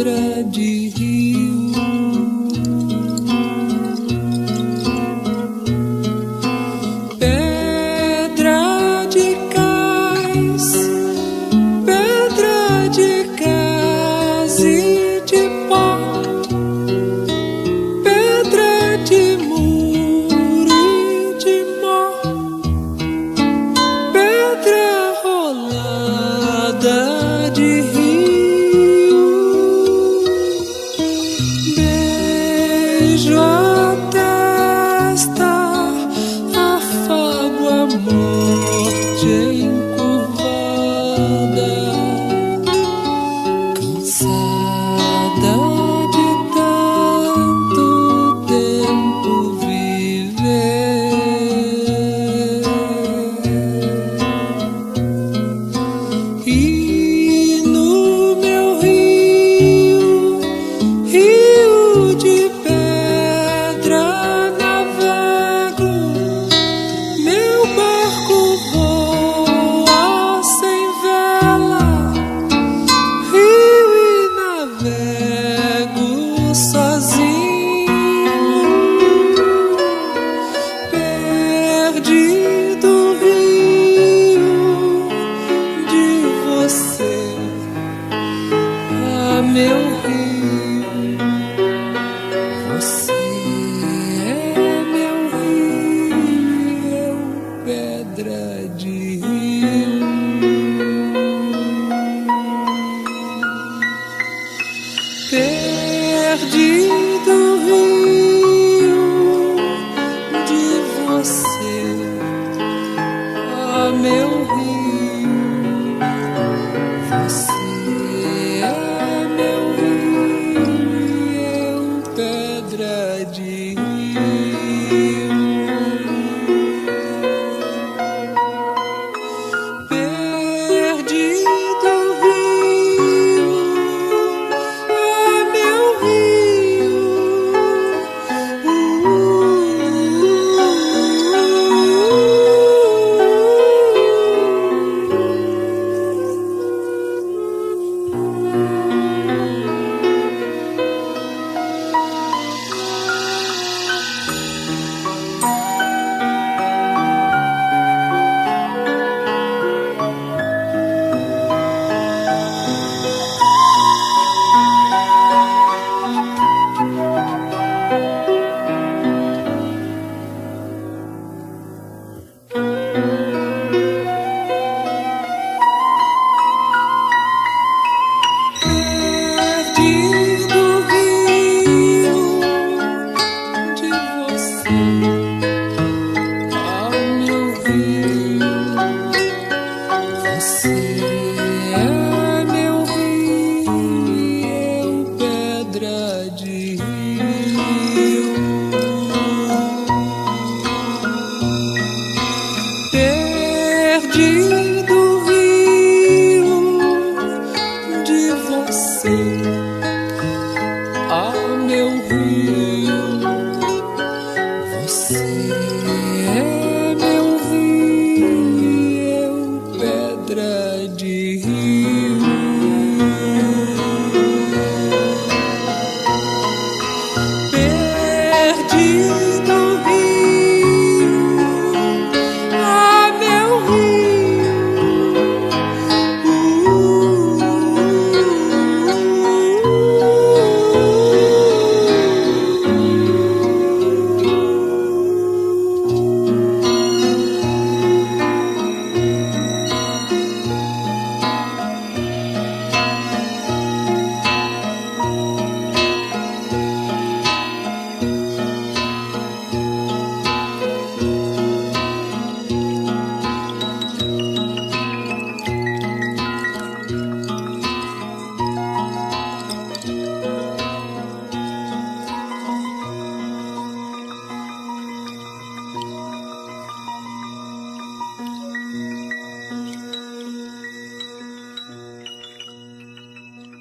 pedra de rio. Pedra de cais, pedra de cais e de pó, pedra de muro e de mó, pedra rolada de rio. Beijo a testa, afago a morte encurvada, cansada de tanto tempo viver. E no meu rio, rio de pedra, navego. Meu barco voa sem vela, rio e navego sozinho, perdido rio de você, meu rio. Você é meu rio e eu pedra de rio. Perdido rio de você, meu rio. Você é meu rio e eu pedra de rio. Perdido rio, meu rio. Perdido rio de você, meu rio. Você é meu rio e eu pedra de rio. Perdido rio de você.